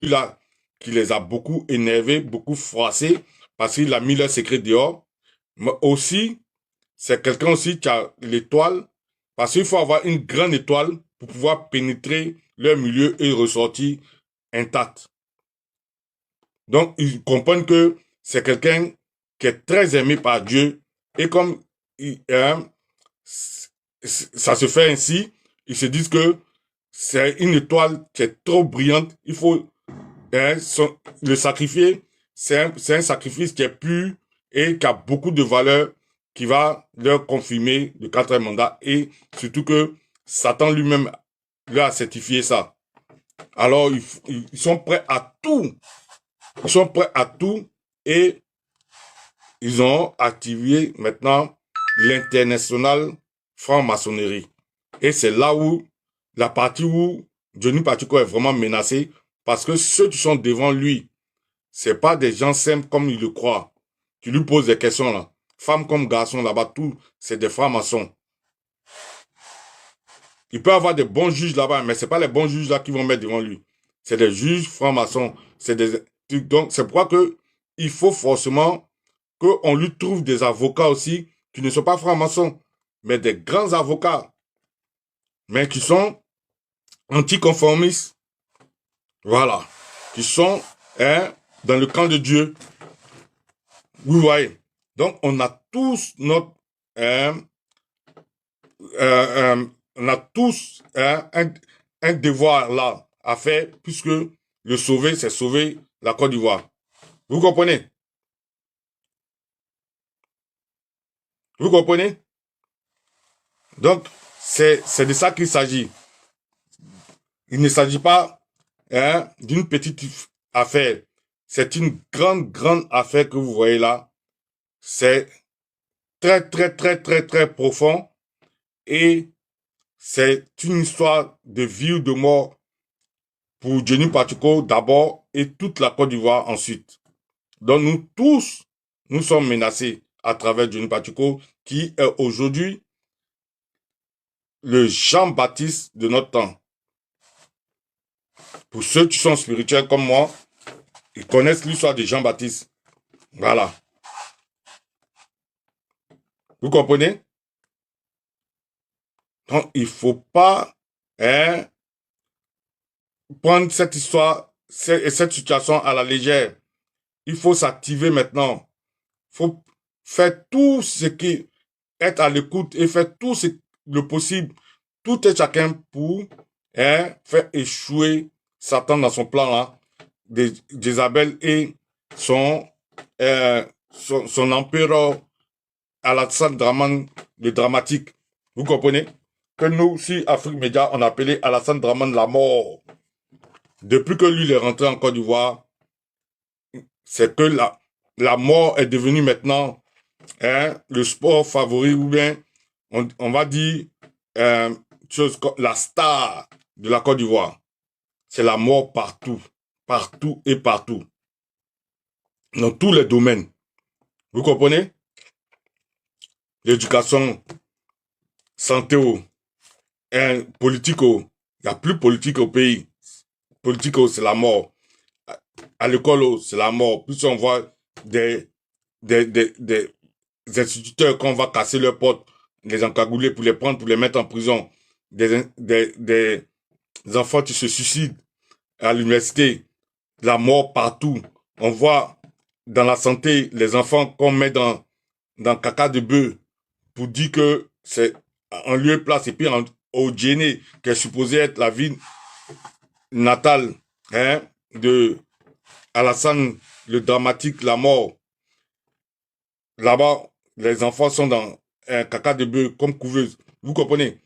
là qui les a beaucoup énervés, beaucoup froissés, parce qu'il a mis leur secret dehors. Mais aussi, c'est quelqu'un aussi qui a l'étoile, parce qu'il faut avoir une grande étoile pour pouvoir pénétrer leur milieu et ressortir intact. Donc, ils comprennent que c'est quelqu'un qui est très aimé par Dieu. Et comme ça se fait ainsi, ils se disent que c'est une étoile qui est trop brillante. Il faut le sacrifier. C'est un sacrifice qui est pur et qui a beaucoup de valeur, qui va leur confirmer le quatrième mandat. Et surtout que Satan lui-même leur a certifié ça. Alors, ils sont prêts à tout. Ils sont prêts à tout et ils ont activé maintenant l'international franc-maçonnerie. Et c'est là où la partie où Johnny Pacheco est vraiment menacé parce que ceux qui sont devant lui, c'est pas des gens simples comme il le croit. Tu lui poses des questions là. Femmes comme garçons là-bas, tout, c'est des francs-maçons. Il peut avoir des bons juges là-bas, mais c'est pas les bons juges là qui vont mettre devant lui. C'est des juges francs-maçons. Donc, c'est pourquoi que il faut forcément qu'on lui trouve des avocats aussi qui ne sont pas francs-maçons, mais des grands avocats, mais qui sont anticonformistes. Voilà. Qui sont dans le camp de Dieu. Vous voyez. Donc, on a tous notre... on a tous un devoir là à faire, puisque le sauver, c'est sauver la Côte d'Ivoire. Vous comprenez? Vous comprenez? Donc, c'est de ça qu'il s'agit. Il ne s'agit pas d'une petite affaire. C'est une grande, grande affaire que vous voyez là. C'est très, très, très, très, très profond. Et c'est une histoire de vie ou de mort pour Johnny Pacheco d'abord et toute la Côte d'Ivoire ensuite. Donc nous tous, nous sommes menacés à travers Johnny Pacheco qui est aujourd'hui le Jean-Baptiste de notre temps. Pour ceux qui sont spirituels comme moi, ils connaissent l'histoire de Jean-Baptiste. Voilà. Vous comprenez? Donc, il faut pas prendre cette histoire et cette situation à la légère. Il faut s'activer maintenant. Il faut faire tout ce qui est à l'écoute et faire tout le possible, tout et chacun pour faire échouer Satan dans son plan là, d'Isabelle et son empereur Alassane Draman, le dramatique. Vous comprenez? Que nous, si Afrique Média, on appelait Alassane Draman la mort. Depuis que lui est rentré en Côte d'Ivoire, c'est que la mort est devenue maintenant le sport favori ou bien, on va dire, la star de la Côte d'Ivoire. C'est la mort partout, partout et partout. Dans tous les domaines. Vous comprenez? L'éducation, santé, politique, il n'y a plus politique au pays. Politique, c'est la mort. À l'école, c'est la mort. Plus on voit des instituteurs qu'on va casser leurs portes, les encagouler pour les prendre, pour les mettre en prison. Des enfants qui se suicident à l'université. La mort partout. On voit dans la santé les enfants qu'on met dans caca de bœuf pour dire que c'est en lieu et place. Et puis au Djéné, qui est supposé être la ville natale de Alassane, le dramatique, la mort. Là-bas, les enfants sont dans un caca de bœuf comme couveuse. Vous comprenez?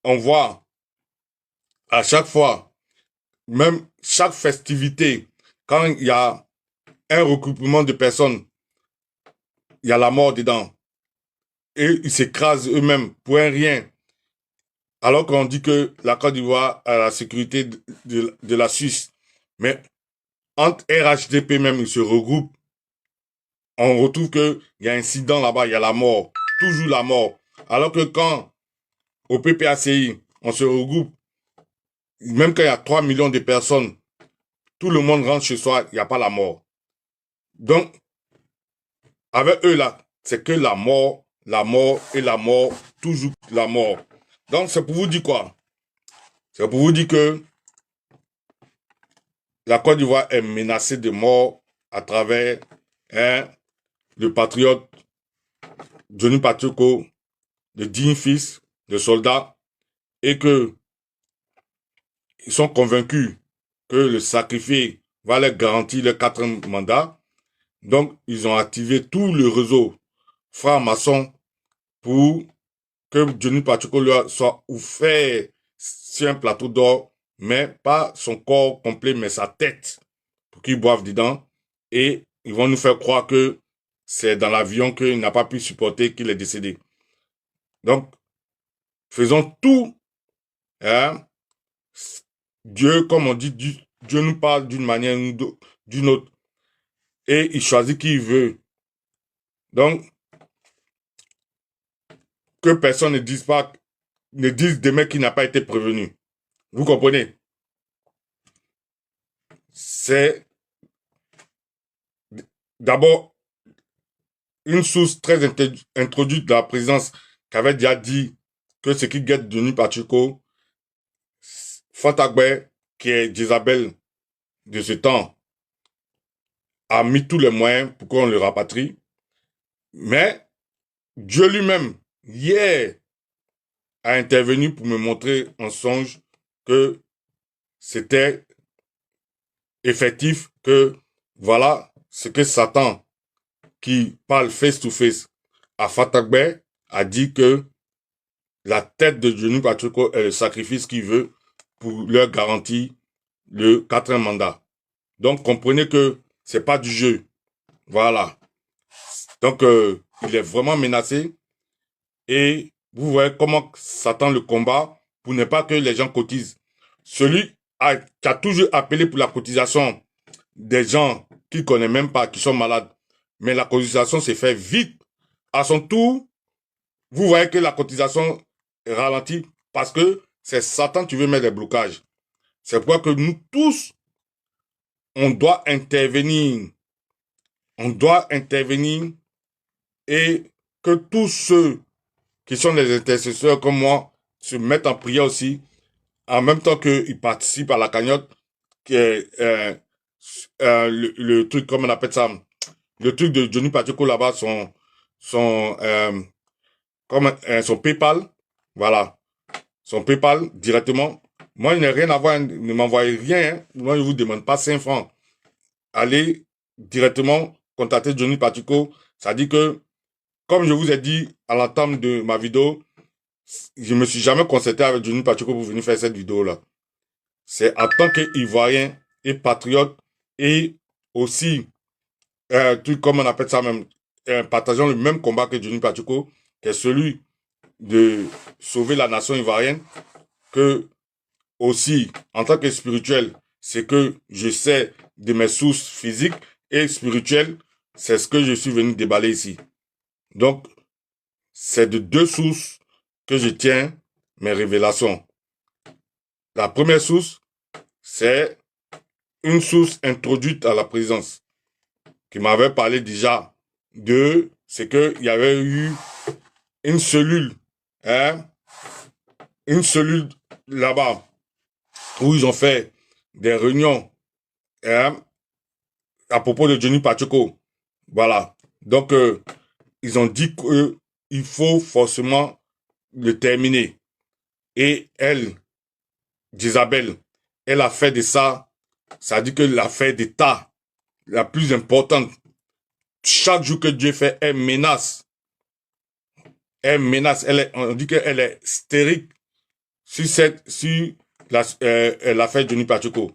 On voit à chaque fois, même chaque festivité, quand il y a un regroupement de personnes, il y a la mort dedans. Et ils s'écrasent eux-mêmes pour un rien. Alors qu'on dit que la Côte d'Ivoire a la sécurité de la Suisse. Mais entre RHDP même, ils se regroupent. On retrouve qu'il y a un incident là-bas, il y a la mort. Toujours la mort. Alors que quand, au PPACI, on se regroupe, même quand il y a 3 millions de personnes, tout le monde rentre chez soi, il n'y a pas la mort. Donc, avec eux là, c'est que la mort et la mort, toujours la mort. Donc, c'est pour vous dire quoi? C'est pour vous dire que la Côte d'Ivoire est menacée de mort à travers le patriote Johnny Pacheco, le digne fils de soldats, et que ils sont convaincus que le sacrifié va leur garantir le 4e mandat. Donc, ils ont activé tout le réseau franc-maçon pour que Johnny Pacheco leur soit offert sur un plateau d'or, mais pas son corps complet, mais sa tête, pour qu'ils boivent dedans. Et ils vont nous faire croire que c'est dans l'avion qu'il n'a pas pu supporter qu'il est décédé. Donc, faisons tout. Hein? Dieu, comme on dit, Dieu nous parle d'une manière ou d'une autre. Et il choisit qui il veut. Donc, que personne ne dise demain qu'il n'a pas été prévenu. Vous comprenez? C'est d'abord une source très introduite de la présidence qui avait déjà dit que ce qui guette Denis Pacheco, Fatagbe, qui est Jezabel de ce temps, a mis tous les moyens pour qu'on le rapatrie. Mais Dieu lui-même, hier, a intervenu pour me montrer en songe que c'était effectif, que voilà ce que Satan, qui parle face to face à Fatagbe, a dit que la tête de Johnny Pacheco est le sacrifice qu'il veut pour leur garantir le 4e mandat. Donc, comprenez que c'est pas du jeu. Voilà. Donc, il est vraiment menacé. Et vous voyez comment Satan le combat pour ne pas que les gens cotisent. Celui qui a toujours appelé pour la cotisation des gens qu'il ne connaît même pas, qui sont malades. Mais la cotisation s'est fait vite. À son tour, vous voyez que la cotisation ralentit parce que c'est Satan qui veut mettre des blocages. C'est pourquoi que nous tous, on doit intervenir. On doit intervenir et que tous ceux qui sont des intercesseurs comme moi se mettent en prière aussi, en même temps qu'ils participent à la cagnotte, qui est le truc, comme on appelle ça, le truc de Johnny Pacheco là-bas, son PayPal, voilà, son PayPal directement. Moi, il n'y a rien à voir, ne m'envoyez rien, hein. Moi, je ne vous demande pas 5 francs. Allez directement contacter Johnny Pacheco. Ça dit que, comme je vous ai dit à l'entame de ma vidéo, je me suis jamais concerté avec Johnny Pacheco pour venir faire cette vidéo-là. C'est en tant qu'Ivoirien et patriote et aussi, tout comme on appelle ça même, partageant le même combat que Johnny Pacheco, qui est celui de sauver la nation ivoirienne, que aussi, en tant que spirituel, c'est que je sais de mes sources physiques et spirituelles, c'est ce que je suis venu déballer ici. Donc, c'est de 2 sources que je tiens mes révélations. La première source, c'est une source introduite à la présidence qui m'avait parlé déjà de ce qu'il y avait eu une cellule, une cellule là-bas où ils ont fait des réunions à propos de Johnny Pacheco. Voilà. Donc, ils ont dit qu'il faut forcément le terminer. Et elle, Jezabel, elle a fait de ça, ça dit que l'affaire d'État la plus importante. Chaque jour que Dieu fait, elle menace. Elle menace. On dit qu'elle est hystérique sur l'affaire Johnny Pacheco.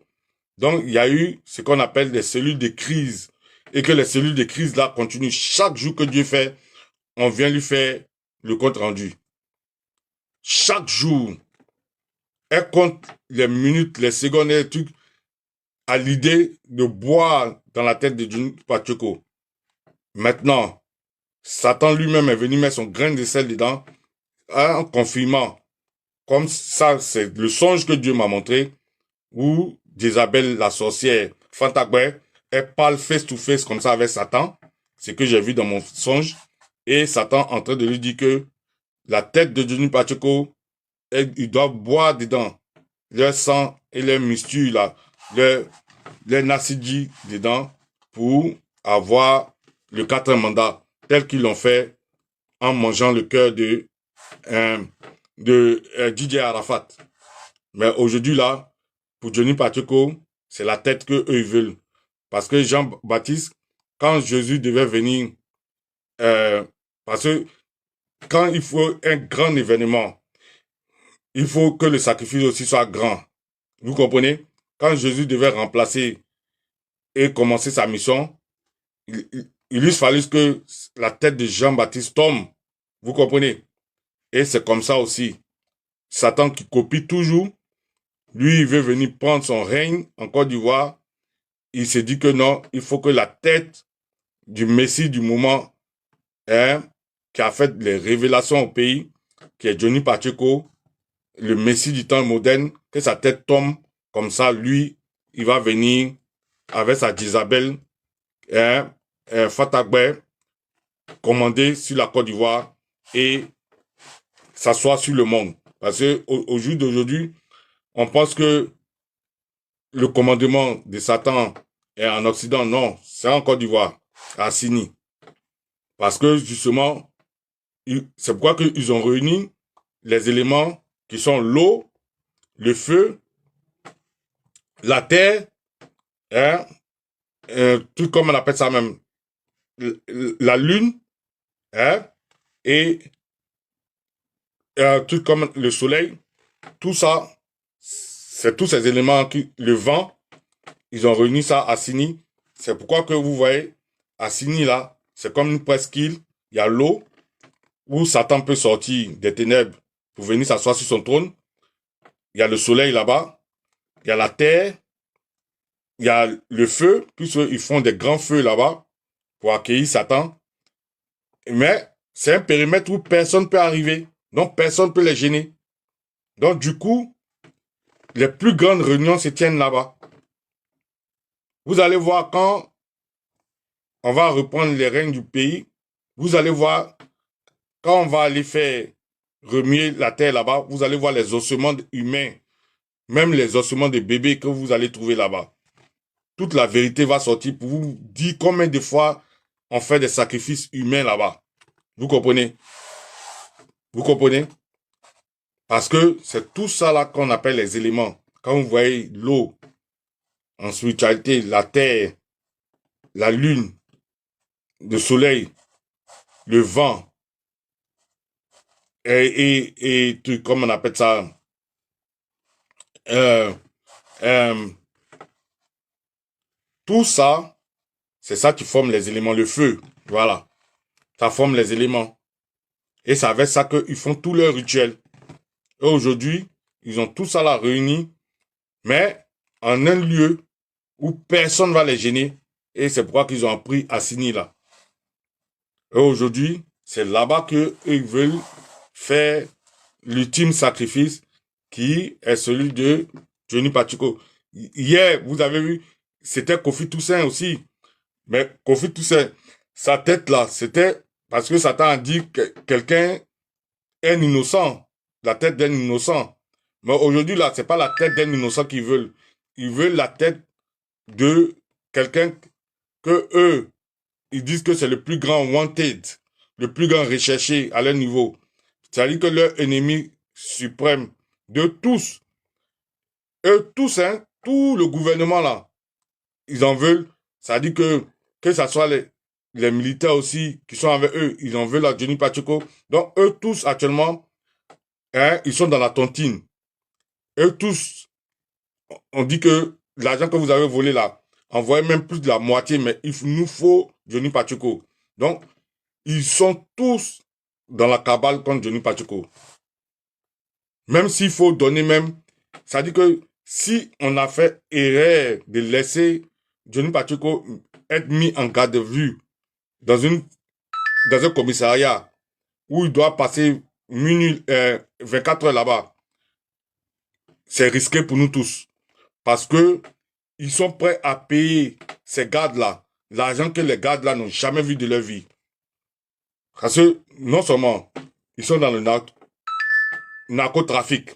Donc, il y a eu ce qu'on appelle des cellules de crise. Et que les cellules de crise là continuent. Chaque jour que Dieu fait, on vient lui faire le compte rendu. Chaque jour, elle compte les minutes, les secondes, les trucs, à l'idée de boire dans la tête de Johnny Pacheco. Maintenant, Satan lui-même est venu mettre son grain de sel dedans en confirmant. Comme ça, c'est le songe que Dieu m'a montré, où Jézabel, la sorcière, Fantagbe, elle parle face to face comme ça avec Satan. C'est que j'ai vu dans mon songe. Et Satan en train de lui dire que la tête de Johnny Pacheco, il doit boire dedans leur sang et leur muscles, là, leur nasidi dedans pour avoir le quatrième mandat tel qu'ils l'ont fait en mangeant le cœur de DJ Arafat. Mais aujourd'hui, là, pour Johnny Pacheco, c'est la tête que eux ils veulent. Parce que Jean-Baptiste, quand Jésus devait venir, parce que quand il faut un grand événement, il faut que le sacrifice aussi soit grand. Vous comprenez? Quand Jésus devait remplacer et commencer sa mission, il lui fallait que la tête de Jean-Baptiste tombe. Vous comprenez? Et c'est comme ça aussi. Satan qui copie toujours, lui, il veut venir prendre son règne en Côte d'Ivoire. Il s'est dit que non, il faut que la tête du Messie du moment, hein, qui a fait les révélations au pays, qui est Johnny Pacheco, le Messie du temps moderne, que sa tête tombe, comme ça, lui, il va venir avec sa Jezabel, hein, Fatagbe, commander sur la Côte d'Ivoire et s'asseoir sur le monde. Parce que au jour d'aujourd'hui, on pense que le commandement de Satan est en Occident. Non, c'est en Côte d'Ivoire, à Sini. Parce que justement, c'est pourquoi ils ont réuni les éléments qui sont l'eau, le feu, la terre, hein, tout comme on appelle ça même, la lune, hein, et tout comme le soleil, tout ça, c'est tous ces éléments qui, le vent, ils ont réuni ça à Sini. C'est pourquoi que vous voyez, à Sini là, c'est comme une presqu'île, il y a l'eau, où Satan peut sortir des ténèbres pour venir s'asseoir sur son trône. Il y a le soleil là-bas, il y a la terre, il y a le feu, puisqu'ils font des grands feux là-bas pour accueillir Satan. Mais c'est un périmètre où personne ne peut arriver, donc personne ne peut les gêner. Donc du coup, les plus grandes réunions se tiennent là-bas. Vous allez voir quand on va reprendre les règnes du pays, vous allez voir quand on va aller faire remuer la terre là-bas, vous allez voir les ossements humains, même les ossements de bébés que vous allez trouver là-bas. Toute la vérité va sortir pour vous dire combien de fois on fait des sacrifices humains là-bas. Vous comprenez? Vous comprenez? Parce que c'est tout ça là qu'on appelle les éléments. Quand vous voyez l'eau, en spiritualité, la terre, la lune, le soleil, le vent, et tout, comme on appelle ça, euh, euh, tout ça, c'est ça qui forme les éléments, le feu, voilà, ça forme les éléments. Et c'est avec ça qu'ils font tous leurs rituels. Et aujourd'hui, ils ont tout ça là réuni, mais en un lieu où personne ne va les gêner. Et c'est pourquoi qu'ils ont appris à Sini là. Et aujourd'hui, c'est là-bas qu'ils veulent faire l'ultime sacrifice qui est celui de Johnny Pacheco. Hier, vous avez vu, c'était Kofi Toussaint aussi. Mais Kofi Toussaint, sa tête là, c'était parce que Satan a dit que quelqu'un est un innocent. La tête d'un innocent. Mais aujourd'hui là, c'est pas la tête d'un innocent qu'ils veulent. Ils veulent la tête de quelqu'un que eux, ils disent que c'est le plus grand wanted, le plus grand recherché à leur niveau. C'est-à-dire que leur ennemi suprême de tous, eux tous, hein, tout le gouvernement là, ils en veulent. C'est-à-dire que ce soit les militaires aussi qui sont avec eux, ils en veulent à Johnny Pacheco. Donc eux tous actuellement, hein, ils sont dans la tontine. Eux tous, on dit que l'argent que vous avez volé là, envoyez même plus de la moitié, mais il nous faut Johnny Pacheco. Donc, ils sont tous dans la cabale contre Johnny Pacheco. Même s'il faut donner même, ça dit que si on a fait erreur de laisser Johnny Pacheco être mis en garde de vue dans un commissariat où il doit passer 24 heures là-bas, c'est risqué pour nous tous. Parce que ils sont prêts à payer ces gardes-là, l'argent que les gardes-là n'ont jamais vu de leur vie. Parce que, non seulement, ils sont dans le narcotrafic.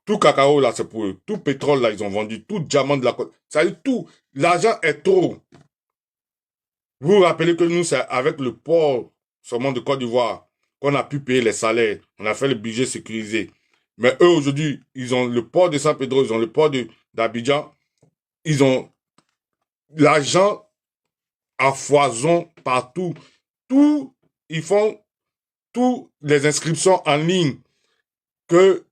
Tout cacao, là, c'est pour eux. Tout pétrole, là, ils ont vendu. Tout diamant de la côte. Ça veut dire tout. L'argent est trop. Vous vous rappelez que nous, c'est avec le port seulement de Côte d'Ivoire qu'on a pu payer les salaires. On a fait le budget sécurisé. Mais eux, aujourd'hui, ils ont le port de San Pedro, ils ont le port d'Abidjan. Ils ont l'argent à foison partout. Tout, ils font toutes les inscriptions en ligne. Que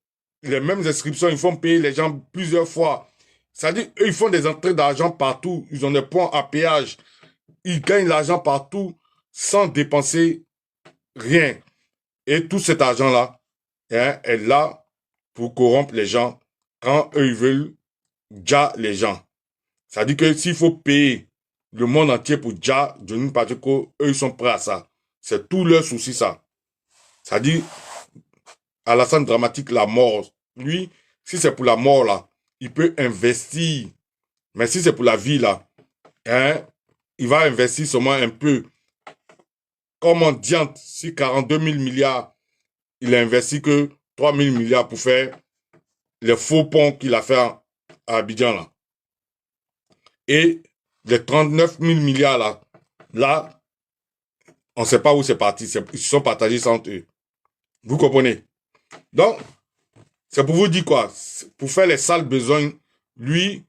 les mêmes inscriptions, ils font payer les gens plusieurs fois. C'est-à-dire, eux, ils font des entrées d'argent partout. Ils ont des points à péage. Ils gagnent l'argent partout sans dépenser rien. Et tout cet argent-là est là pour corrompre les gens quand eux, ils veulent déjà les gens. C'est-à-dire que s'il faut payer le monde entier pour déjà Johnny Pacheco, eux, ils sont prêts à ça. C'est tout leur souci, ça. C'est-à-dire, Alassane Dramatique, la mort. Lui, si c'est pour la mort, là, il peut investir. Mais si c'est pour la vie, là, hein, il va investir seulement un peu. Comme on diante, si 42 000 milliards, il a investi que 3 000 milliards pour faire les faux ponts qu'il a fait à Abidjan, là. Et les 39 000 milliards, là, on ne sait pas où c'est parti. Ils se sont partagés entre eux. Vous comprenez? Donc, c'est pour vous dire quoi? Pour faire les sales besoins, lui,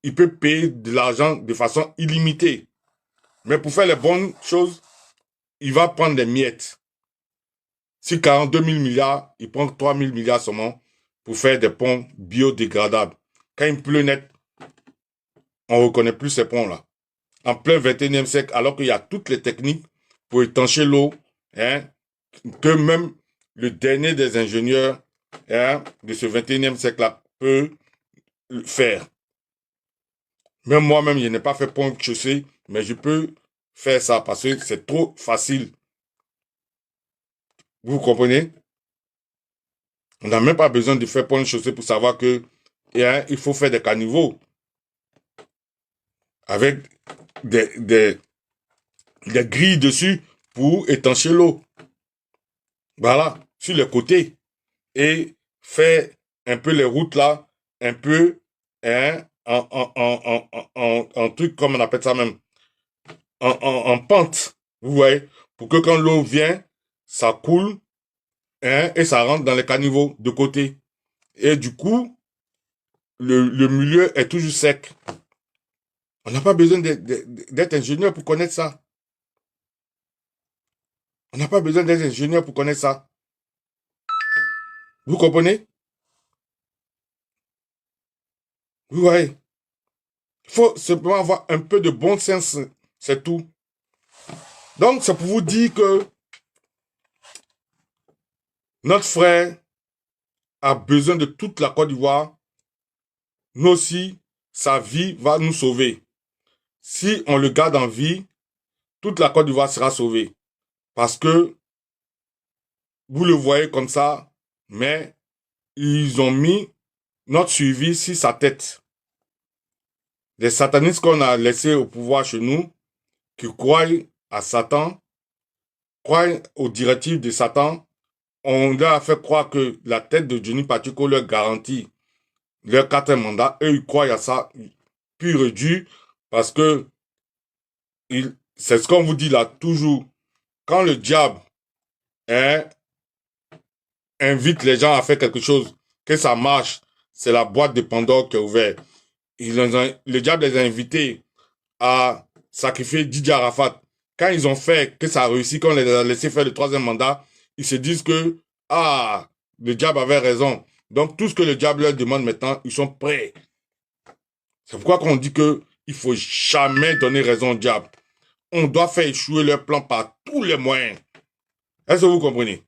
il peut payer de l'argent de façon illimitée. Mais pour faire les bonnes choses, il va prendre des miettes. Si 42 000 milliards, il prend 3 000 milliards seulement pour faire des ponts biodégradables. Quand il pleut net, on ne reconnaît plus ces ponts-là. En plein 21e siècle, alors qu'il y a toutes les techniques pour étancher l'eau, hein, que même le dernier des ingénieurs, hein, de ce 21e siècle-là peut faire. Même moi-même, je n'ai pas fait pont chaussée, mais je peux faire ça parce que c'est trop facile. Vous comprenez? On n'a même pas besoin de faire pont chaussée pour savoir que hein, il faut faire des caniveaux avec des grilles dessus pour étancher l'eau. Voilà, sur les côtés. Et faire un peu les routes là, un peu hein, en truc, comme on appelle ça même, en pente. Vous voyez, pour que quand l'eau vient, ça coule hein, et ça rentre dans les caniveaux de côté. Et du coup, le milieu est toujours sec. On n'a pas besoin d'être ingénieur pour connaître ça. On n'a pas besoin d'être ingénieur pour connaître ça. Vous comprenez? Vous voyez? Il faut simplement avoir un peu de bon sens, c'est tout. Donc, c'est pour vous dire que notre frère a besoin de toute la Côte d'Ivoire. Nous aussi, sa vie va nous sauver. Si on le garde en vie, toute la Côte d'Ivoire sera sauvée. Parce que vous le voyez comme ça, mais ils ont mis notre suivi sur sa tête. Les satanistes qu'on a laissés au pouvoir chez nous, qui croient à Satan, croient aux directives de Satan, on leur a fait croire que la tête de Johnny Pacheco leur garantit leur 4e mandat. Eux, ils croient à ça pur et dur parce que c'est ce qu'on vous dit là toujours. Quand le diable hein, invite les gens à faire quelque chose, que ça marche, c'est la boîte de Pandore qui est ouverte. Le diable les a invités à sacrifier Didier Arafat. Quand ils ont fait que ça a réussi, quand on les a laissé faire le 3e mandat, ils se disent que, ah, le diable avait raison. Donc, tout ce que le diable leur demande maintenant, ils sont prêts. C'est pourquoi on dit que il faut jamais donner raison au diable. On doit faire échouer leur plan par tous les moyens. Est-ce que vous comprenez?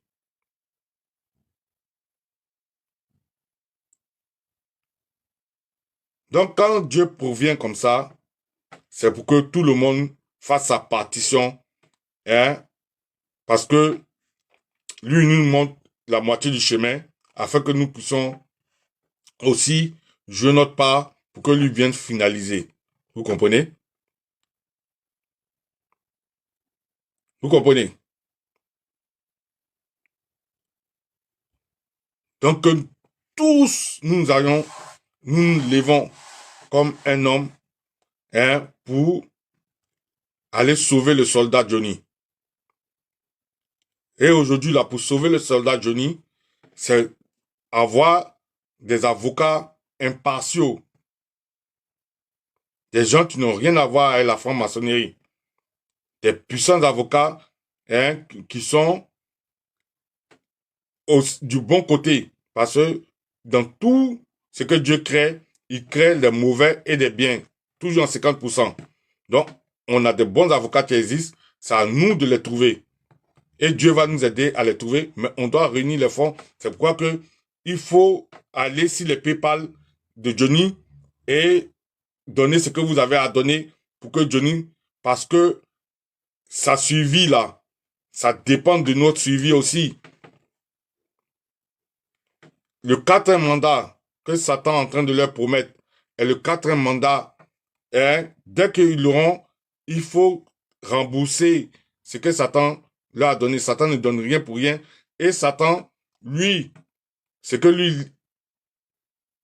Donc, quand Dieu provient comme ça, c'est pour que tout le monde fasse sa partition, hein, parce que lui nous montre la moitié du chemin, afin que nous puissions aussi jouer notre part pour que lui vienne finaliser. Vous comprenez? Vous comprenez? Donc, que tous nous allons, nous nous levons comme un homme hein, pour aller sauver le soldat Johnny. Et aujourd'hui, là, pour sauver le soldat Johnny, c'est avoir des avocats impartiaux. Des gens qui n'ont rien à voir avec la franc-maçonnerie. Des puissants avocats hein, qui sont du bon côté. Parce que dans tout ce que Dieu crée, il crée des mauvais et des biens. Toujours en 50%. Donc, on a de bons avocats qui existent. C'est à nous de les trouver. Et Dieu va nous aider à les trouver. Mais on doit réunir les fonds. C'est pourquoi que il faut aller sur les PayPal de Johnny et donner ce que vous avez à donner pour que Johnny, parce que sa suivi là, ça dépend de notre suivi aussi. Le quatrième mandat que Satan est en train de leur promettre est le quatrième mandat. Hein, dès qu'ils l'auront, il faut rembourser ce que Satan leur a donné. Satan ne donne rien pour rien. Et Satan, lui, c'est que lui,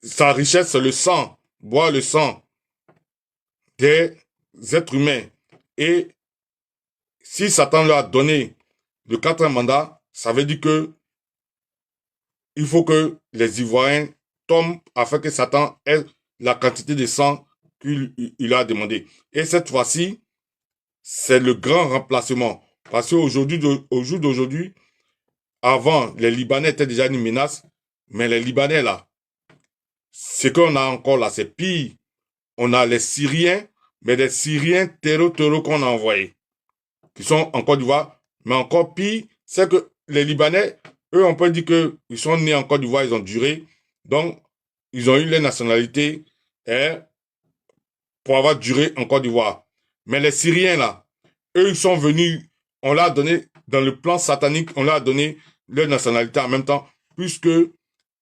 sa richesse, c'est le sang. Boire le sang des êtres humains. Et si Satan leur a donné le quatrième mandat, ça veut dire que il faut que les Ivoiriens tombent afin que Satan ait la quantité de sang qu'il a demandé. Et cette fois-ci, c'est le grand remplacement. Parce qu'aujourd'hui, au jour d'aujourd'hui, avant, les Libanais étaient déjà une menace, mais les Libanais, là, ce qu'on a encore là, c'est pire. On a les Syriens, mais des Syriens terreau qu'on a envoyés, qui sont en Côte d'Ivoire. Mais encore pire, c'est que les Libanais, eux, on peut dire qu'ils sont nés en Côte d'Ivoire, ils ont duré. Donc, ils ont eu leur nationalité hein, pour avoir duré en Côte d'Ivoire. Mais les Syriens, là, eux, ils sont venus, on leur a donné, dans le plan satanique, on leur a donné leur nationalité en même temps, puisque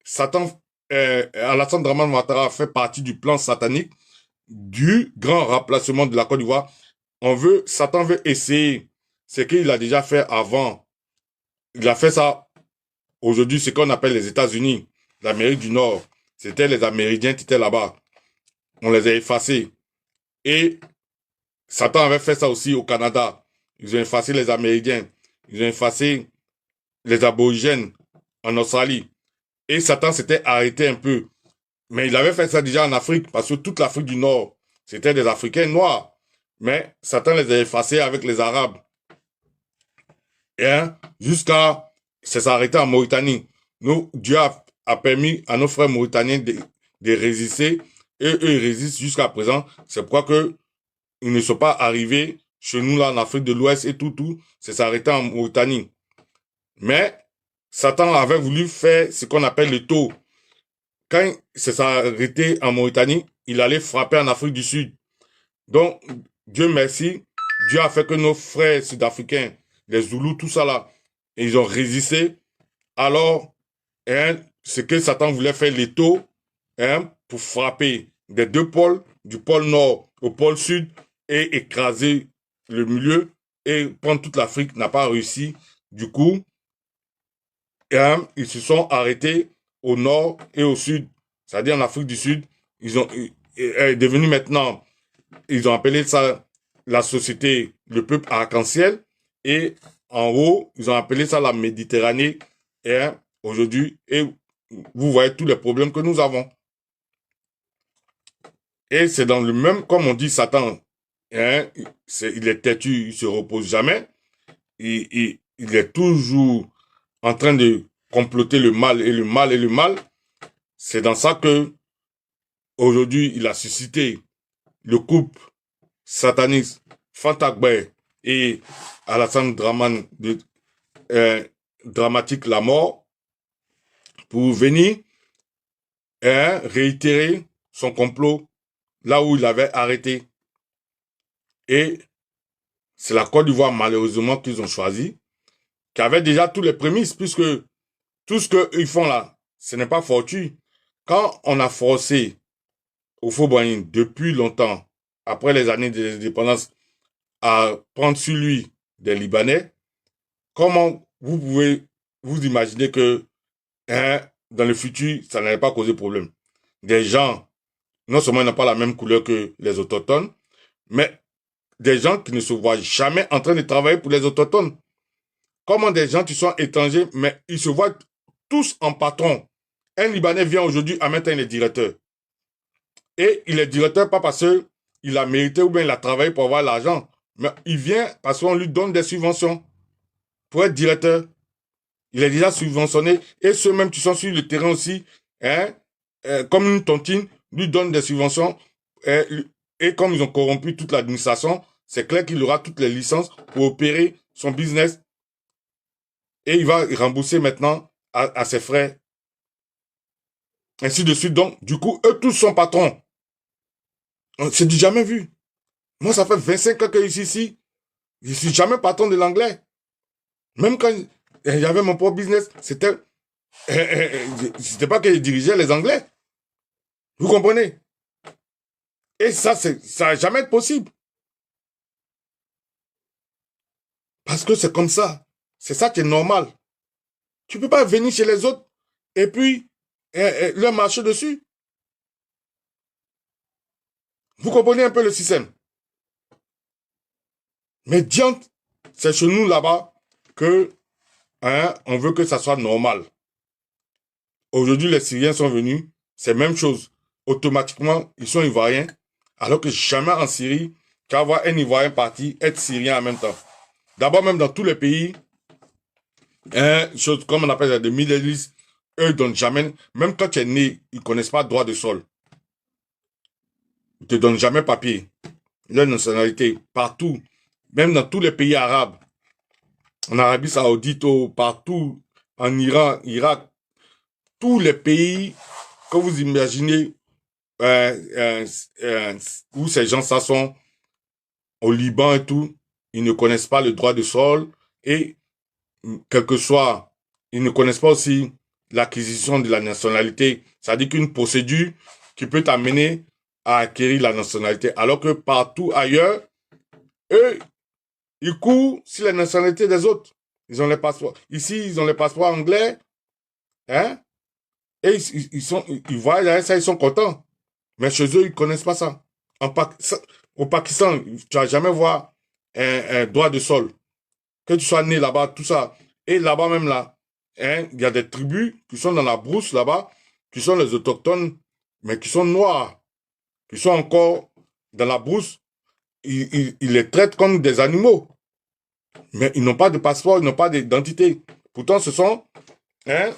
Satan, Alassane Draman Ouattara fait partie du plan satanique du grand remplacement de la Côte d'Ivoire. Satan veut essayer ce qu'il a déjà fait avant. Il a fait ça aujourd'hui, ce qu'on appelle les États-Unis, l'Amérique du Nord. C'était les Amérindiens qui étaient là-bas. On les a effacés. Et Satan avait fait ça aussi au Canada. Ils ont effacé les Amérindiens. Ils ont effacé les Aborigènes en Australie. Et Satan s'était arrêté un peu. Mais il avait fait ça déjà en Afrique, parce que toute l'Afrique du Nord, c'était des Africains noirs. Mais Satan les a effacés avec les Arabes. Et hein, jusqu'à s'arrêter en Mauritanie. Dieu a permis à nos frères mauritaniens de résister. Et eux, ils résistent jusqu'à présent. C'est pourquoi que ils ne sont pas arrivés chez nous, là, en Afrique de l'Ouest et tout. C'est s'arrêter en Mauritanie. Mais Satan avait voulu faire ce qu'on appelle le taux. Quand c'est s'arrêté en Mauritanie, il allait frapper en Afrique du Sud. Donc, Dieu merci, Dieu a fait que nos frères sud-africains, les Zoulous, tout ça là, ils ont résisté. Alors, hein, ce que Satan voulait faire les taux, hein, pour frapper des deux pôles, du pôle nord au pôle sud, et écraser le milieu, et prendre toute l'Afrique, n'a pas réussi. Du coup, hein, ils se sont arrêtés au nord et au sud, c'est-à-dire en Afrique du Sud. Ils ont devenu maintenant, ils ont appelé ça la société, le peuple arc-en-ciel, et en haut, ils ont appelé ça la Méditerranée, et hein, aujourd'hui, et vous voyez tous les problèmes que nous avons. Et c'est dans le même, comme on dit, Satan, hein, il est têtu, il se repose jamais, il est toujours en train de comploter le mal et le mal et le mal. C'est dans ça que aujourd'hui il a suscité le couple sataniste Fantakbé et Alassane Draman de Dramatique la mort pour venir réitérer son complot là où il avait arrêté. Et c'est la Côte d'Ivoire malheureusement qu'ils ont choisi, qui avait déjà tous les prémices, puisque tout ce qu'ils font là, ce n'est pas fortuit. Quand on a forcé Houphouët-Boigny, depuis longtemps, après les années d'indépendance, à prendre sur lui des Libanais, comment vous pouvez vous imaginer que hein, dans le futur, ça n'allait pas causer problème? Des gens, non seulement ils n'ont pas la même couleur que les autochtones, mais des gens qui ne se voient jamais en train de travailler pour les autochtones. Comment des gens qui sont étrangers, mais ils se voient tous en patron. Un Libanais vient aujourd'hui à maintenant il est directeur. Et il est directeur pas parce qu'il a mérité ou bien il a travaillé pour avoir l'argent, mais il vient parce qu'on lui donne des subventions pour être directeur. Il est déjà subventionné. Et ceux même qui sont sur le terrain aussi, hein, comme une tontine, lui donnent des subventions. Et comme ils ont corrompu toute l'administration, c'est clair qu'il aura toutes les licences pour opérer son business. Et il va rembourser maintenant à ses frais. Ainsi de suite. Donc, du coup, eux tous sont patrons. C'est du jamais vu. Moi, ça fait 25 ans que je suis ici. Je suis jamais patron de l'anglais. Même quand il y avait mon propre business, c'était pas que je dirigeais les Anglais. Vous comprenez? Et ça, ça n'a jamais été possible. Parce que c'est comme ça. C'est ça qui est normal. Tu peux pas venir chez les autres et puis leur marcher dessus. Vous comprenez un peu le système. Mais diant, c'est chez nous là-bas que hein, on veut que ça soit normal. Aujourd'hui, les Syriens sont venus, c'est la même chose. Automatiquement, ils sont Ivoiriens, alors que jamais en Syrie, qu'à voir un Ivoirien parti, être Syrien en même temps. D'abord, même dans tous les pays, chose comme on appelle ça, des Middle East, eux, ils donnent jamais, même quand tu es né, ils connaissent pas droit de sol. Ils te donnent jamais papier. Leur nationalité, partout, même dans tous les pays arabes, en Arabie Saoudite, partout, en Iran, Irak, tous les pays que vous imaginez où ces gens-là sont, au Liban et tout, ils ne connaissent pas le droit de sol et, quel que soit, ils ne connaissent pas aussi l'acquisition de la nationalité. C'est-à-dire qu'une procédure qui peut t'amener à acquérir la nationalité. Alors que partout ailleurs, eux, ils courent sur la nationalité des autres. Ils ont les passeports. Ici, ils ont les passeports anglais, hein, et ils voient derrière ça, ils sont contents. Mais chez eux, ils connaissent pas ça. Au Pakistan, tu vas jamais voir un droit de sol. Que tu sois né là-bas, tout ça. Et là-bas même là, hein, il y a des tribus qui sont dans la brousse là-bas, qui sont les autochtones, mais qui sont noirs, qui sont encore dans la brousse. Ils les traitent comme des animaux. Mais ils n'ont pas de passeport, ils n'ont pas d'identité. Pourtant, ce sont hein,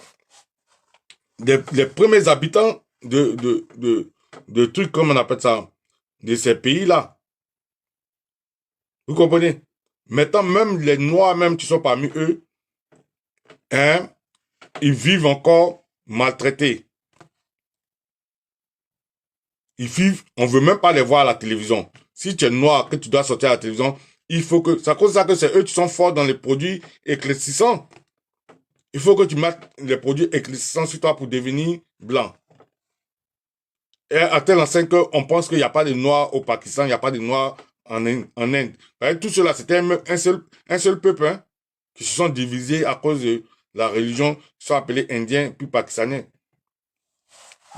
les premiers habitants de trucs, comme on appelle ça, de ces pays-là. Vous comprenez? Maintenant, même les Noirs, même qui sont parmi eux, hein, ils vivent encore maltraités. Ils vivent, on veut même pas les voir à la télévision. Si tu es noir, que tu dois sortir à la télévision, il faut que, c'est à cause de ça que c'est eux qui sont forts dans les produits éclaircissants. Il faut que tu mettes les produits éclaircissants sur toi pour devenir blanc. Et à tel enseigne qu'on pense qu'il n'y a pas de noirs au Pakistan, il n'y a pas de noirs en Inde. Tout cela, c'était un seul peuple, hein, qui se sont divisés à cause de la religion, qui sont appelés indiens puis pakistanais.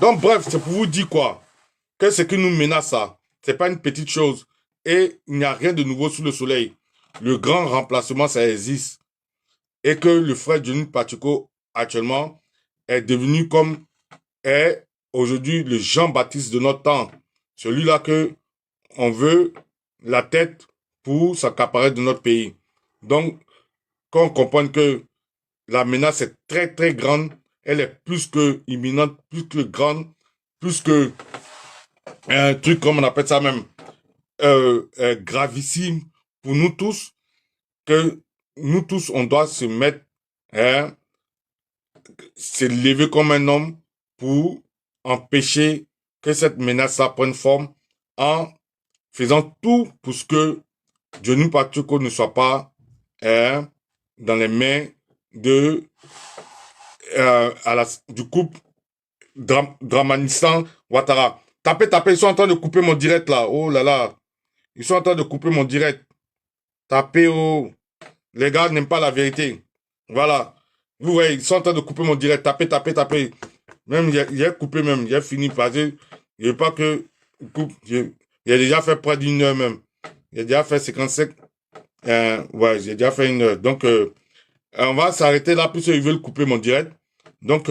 Donc, bref, c'est pour vous dire quoi? Que ce qui nous menace, ça, c'est pas une petite chose. Et il n'y a rien de nouveau sous le soleil. Le grand remplacement, ça existe. Et que le frère Johnny Pacheco, actuellement, est devenu comme est aujourd'hui le Jean-Baptiste de notre temps. Celui-là que on veut la tête pour s'accaparer de notre pays. Donc, quand on comprend que la menace est très, très grande, elle est plus que imminente, plus que grande, plus que un truc, comme on appelle ça même, gravissime pour nous tous, que nous tous, on doit se mettre, hein, se lever comme un homme pour empêcher que cette menace prenne forme en faisant tout pour ce que Johnny Pacheco ne soit pas hein, dans les mains de du couple Dramanistan Ouattara. Tapez, tapez. Ils sont en train de couper mon direct là. Oh là là. Ils sont en train de couper mon direct. Tapez, oh. Les gars n'aiment pas la vérité. Voilà. Vous voyez, ils sont en train de couper mon direct. Tapez, tapez, tapez. Même, il a coupé même. Il a fini parce que je veux pas que coupe. Il a déjà fait près d'une heure même. Il a déjà fait 55. Ouais, j'ai déjà fait une heure. Donc, on va s'arrêter là puisqu'ils veulent couper mon direct. Donc,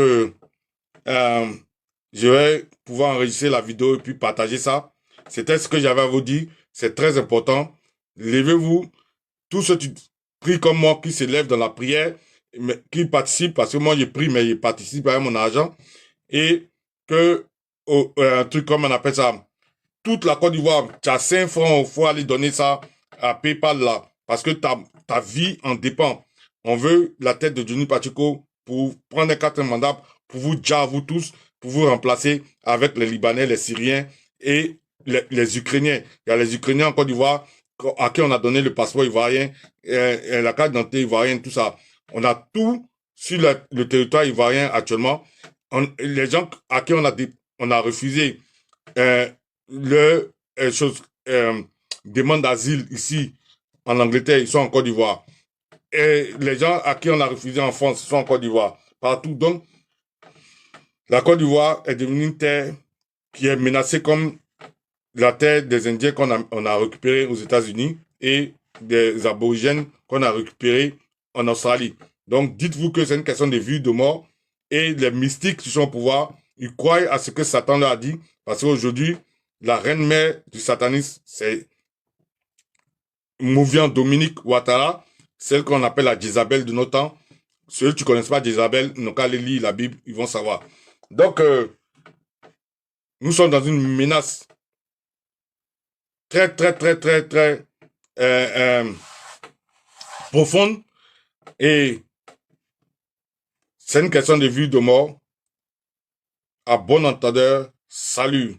je vais pouvoir enregistrer la vidéo et puis partager ça. C'était ce que j'avais à vous dire. C'est très important. Levez-vous. Tous ceux qui prient comme moi, qui se lèvent dans la prière, mais qui participent, parce que moi, je prie, mais je participe avec mon argent. Et que, un truc comme on appelle ça, toute la Côte d'Ivoire, tu as 5 francs, il faut aller donner ça à PayPal là. Parce que ta vie en dépend. On veut la tête de Johnny Pacheco pour prendre un quatrième mandat, pour vous dire, vous tous, pour vous remplacer avec les Libanais, les Syriens et les Ukrainiens. Il y a les Ukrainiens en Côte d'Ivoire à qui on a donné le passeport ivoirien, la carte d'identité ivoirienne, tout ça. On a tout sur le territoire ivoirien actuellement. Les gens à qui on a refusé le demande d'asile ici en Angleterre, ils sont en Côte d'Ivoire. Et les gens à qui on a refusé en France sont en Côte d'Ivoire. Partout. Donc, la Côte d'Ivoire est devenue une terre qui est menacée comme la terre des Indiens on a récupéré aux États-Unis et des aborigènes qu'on a récupérés en Australie. Donc, dites-vous que c'est une question de vie, de mort. Et les mystiques qui sont au pouvoir, ils croient à ce que Satan leur a dit. Parce qu'aujourd'hui, la reine mère du satanisme, c'est Mouvian Dominique Ouattara, celle qu'on appelle la Jézabel de nos temps. Ceux qui ne connaissent pas Jézabel, n'ont qu'à aller lire la Bible, ils vont savoir. Donc, nous sommes dans une menace très, très, très, très, très profonde. Et c'est une question de vie, de mort. À bon entendeur, salut.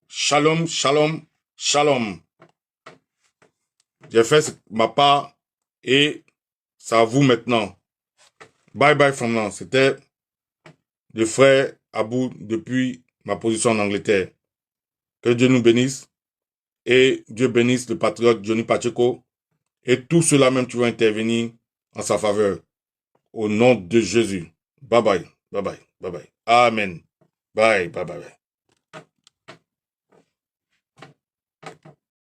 Shalom, shalom, shalom. J'ai fait ma part et c'est à vous maintenant. Bye bye from now. C'était le frère Abou depuis ma position en Angleterre. Que Dieu nous bénisse et Dieu bénisse le patriote Johnny Pacheco et tous ceux-là même qui vont intervenir en sa faveur. Au nom de Jésus. Bye bye. Bye bye. Bye bye. Amen. Bye. Bye bye. Bye.